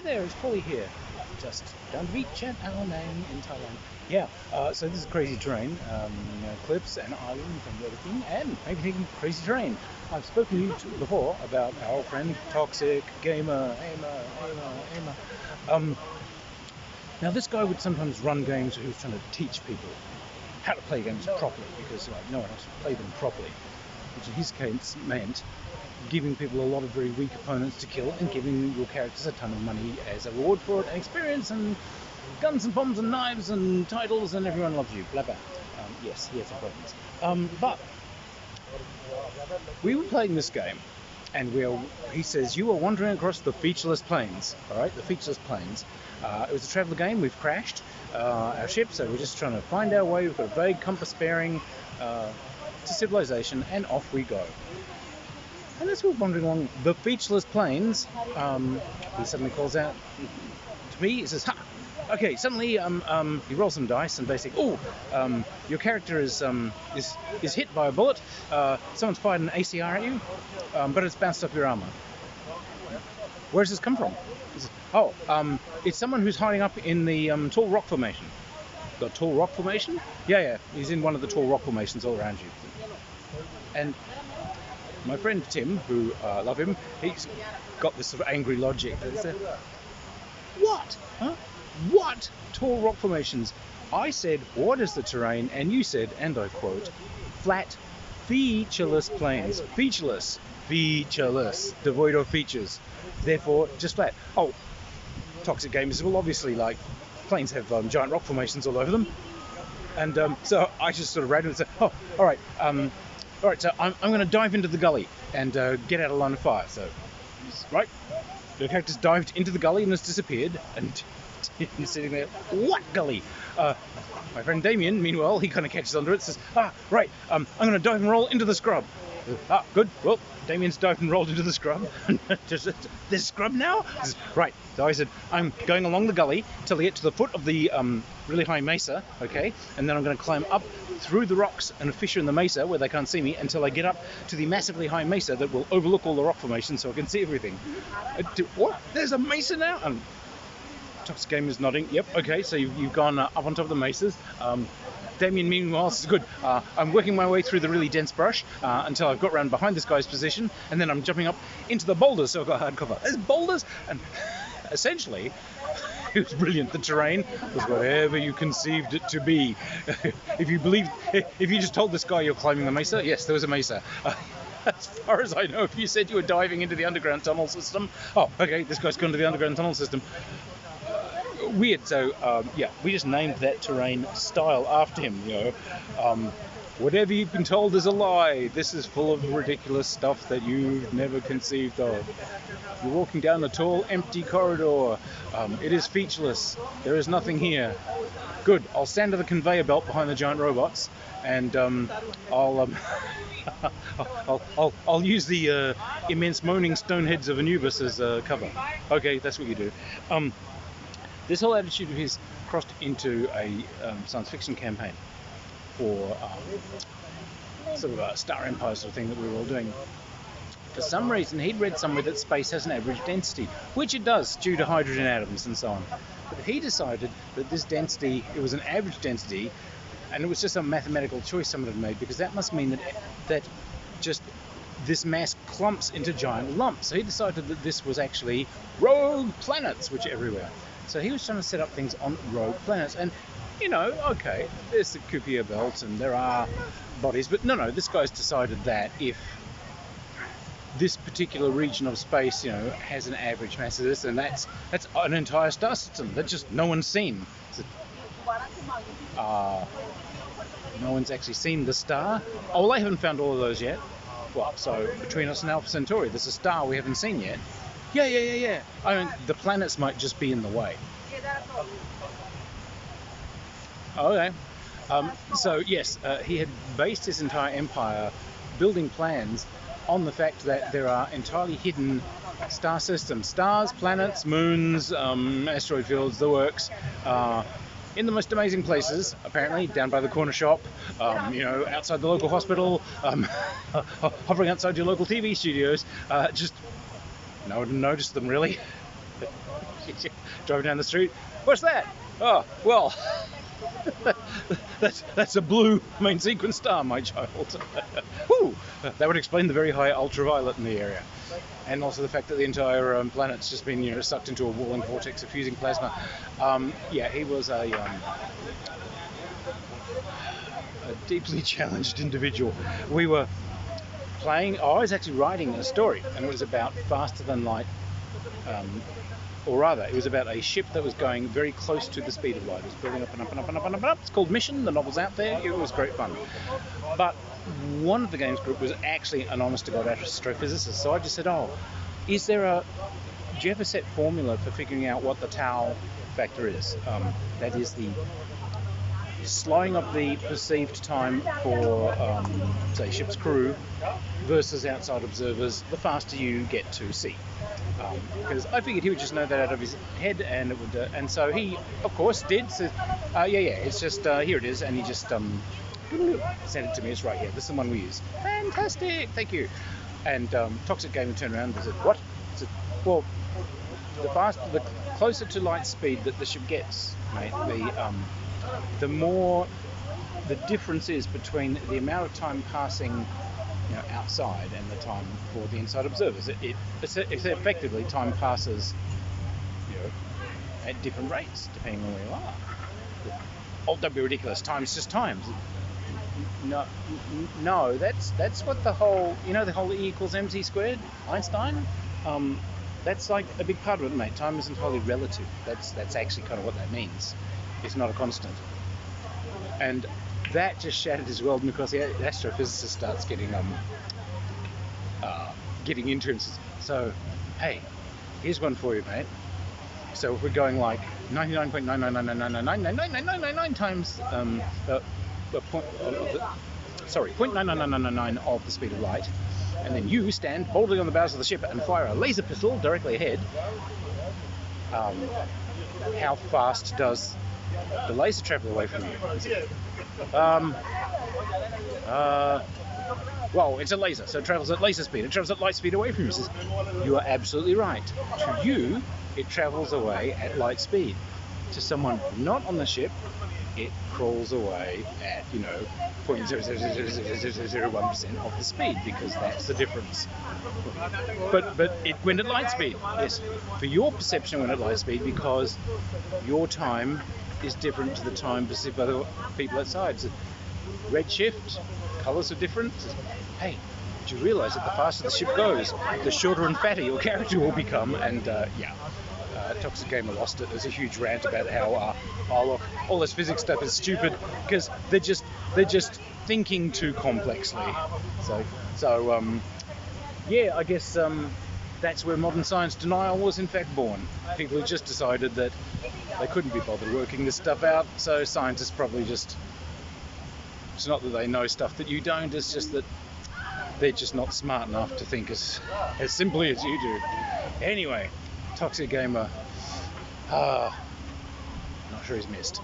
there, it's Polly here. Just down the beach at Ao Nang in Thailand. Yeah, so this is crazy terrain, cliffs and islands and everything, and maybe thinking crazy terrain. I've spoken to you before about our old friend Toxic Gamer, now this guy would sometimes run games where he was trying to teach people how to play games properly, because no one else would play them properly, which in his case meant giving people a lot of very weak opponents to kill and giving your characters a ton of money as a reward for it, and experience and guns and bombs and knives and titles, and everyone loves you, blah blah. Yes, he has a presence. But we were playing this game, and he says, you are wandering across the featureless plains. Alright, the featureless plains. It was a traveller game, we've crashed our ship, so we're just trying to find our way. We've got a vague compass bearing to civilization, and off we go. And as we're wandering along the featureless plains, he suddenly calls out to me. He says, "Ha! Okay." Suddenly, he rolls some dice and basically, your character is hit by a bullet. Someone's fired an ACR at you, but it's bounced off your armor. Where does this come from? He says, it's someone who's hiding up in the tall rock formation. Got tall rock formation? Yeah. He's in one of the tall rock formations all around you. And my friend Tim, who I love him, he's got this sort of angry logic that said, what? Huh? What? Tall rock formations? I said, what is the terrain? And you said, and I quote, flat, featureless plains. Featureless, devoid of features. Therefore, just flat. Oh, Toxic Gamers will obviously, like, plains have giant rock formations all over them. And so I just sort of randomly said, alright, so I'm going to dive into the gully and get out of line of fire. So, right, the character's dived into the gully and has disappeared, and Tim's sitting there, what gully? My friend Damien, meanwhile, he kind of catches onto it, says, right, I'm going to dive and roll into the scrub. Good, well, Damien's dived and rolled into the scrub. There's scrub now? Says, right, so I said, I'm going along the gully till I get to the foot of the really high mesa, okay, and then I'm going to climb up through the rocks and a fissure in the mesa where they can't see me until I get up to the massively high mesa that will overlook all the rock formations so I can see everything. What? There's a mesa now? Toxic Gamer's nodding. Yep, okay, so you've gone up on top of the mesas. Damien, meanwhile, says, good. I'm working my way through the really dense brush until I've got around behind this guy's position, and then I'm jumping up into the boulders, so I've got hard cover. There's boulders, and essentially, it was brilliant. The terrain was whatever you conceived it to be. If you just told this guy you're climbing the mesa, yes, there was a mesa. As far as I know, if you said you were diving into the underground tunnel system, okay, this guy's gone to the underground tunnel system. Weird. So we just named that terrain style after him. Whatever you've been told is a lie. This is full of ridiculous stuff that you've never conceived of. You're walking down a tall, empty corridor. It is featureless. There is nothing here. Good. I'll stand to the conveyor belt behind the giant robots, and I'll use the immense moaning stone heads of Anubis as cover. Okay, that's what you do. This whole attitude of his crossed into a science fiction campaign for sort of a Star Empire sort of thing that we were all doing. For some reason, he'd read somewhere that space has an average density, which it does due to hydrogen atoms and so on. But he decided that this density, it was an average density, and it was just a mathematical choice someone had made, because that must mean that just this mass clumps into giant lumps. So he decided that this was actually rogue planets, which are everywhere. So he was trying to set up things on rogue planets, and okay, there's the Kuiper belt and there are bodies, but no, this guy's decided that if this particular region of space, has an average mass of this, and that's an entire star system that just no one's seen. So, no one's actually seen the star. Oh, well, they haven't found all of those yet. Well, so between us and Alpha Centauri, there's a star we haven't seen yet. Yeah. I mean, the planets might just be in the way. Okay. So, yes, he had based his entire empire building plans on the fact that there are entirely hidden star systems. Stars, planets, moons, asteroid fields, the works. In the most amazing places, apparently, down by the corner shop, outside the local hospital, hovering outside your local TV studios, just no one noticed them, really. Driving down the street. What's that? Oh, well, that's a blue main sequence star, my child. Woo! That would explain the very high ultraviolet in the area, and also the fact that the entire planet's just been, sucked into a Walling vortex of fusing plasma. He was a deeply challenged individual. We were playing. I was actually writing a story, and it was about faster than light. Or rather, it was about a ship that was going very close to the speed of light. It was building up and up and up and up and up and up. It's called Mission. The novel's out there. It was great fun. But one of the games group was actually an honest-to-God astrophysicist. So I just said, do you have a set formula for figuring out what the tau factor is? That is the slowing up the perceived time for, say, ship's crew versus outside observers, the faster you get to sea. Because I figured he would just know that out of his head, and it would, and so he, of course, did. So, it's just here it is, and he just sent it to me. It's right here. This is the one we use. Fantastic, thank you. And Toxic Gamer turned around and said, "What?" I said, "Well, the closer to light speed that the ship gets, mate, the more the difference is between the amount of time passing outside and the time for the inside observers. It's effectively time passes at different rates depending on where you are. Oh, don't be ridiculous. Time's just time. No, that's what the whole the whole E equals mc squared, Einstein. That's like a big part of it, mate. Time is entirely relative. That's actually kind of what that means. It's not a constant. And that just shattered his world because the astrophysicist starts getting into him. So, hey, here's one for you, mate. So if we're going like 99.99999999999 times 0.99999 of the speed of light, and then you stand boldly on the bows of the ship and fire a laser pistol directly ahead, how fast does the laser travel away from you? Well, it's a laser, so it travels at laser speed. It travels at light speed away from you. You are absolutely right. To you, it travels away at light speed. To someone not on the ship, it crawls away at 0.00001% of the speed, because that's the difference. But it went at light speed. Yes, for your perception, it went at light speed because your time is different to the time perceived by the people outside. So red shift, colours are different. Hey, did you realise that the faster the ship goes, the shorter and fatter your character will become? And Toxic Gamer lost it. There's a huge rant about how all this physics stuff is stupid because they're just thinking too complexly. So I guess that's where modern science denial was in fact born. People had just decided that they couldn't be bothered working this stuff out, so scientists probably just... It's not that they know stuff that you don't, it's just that they're just not smart enough to think as simply as you do. Anyway, Toxic Gamer, not sure he's missed.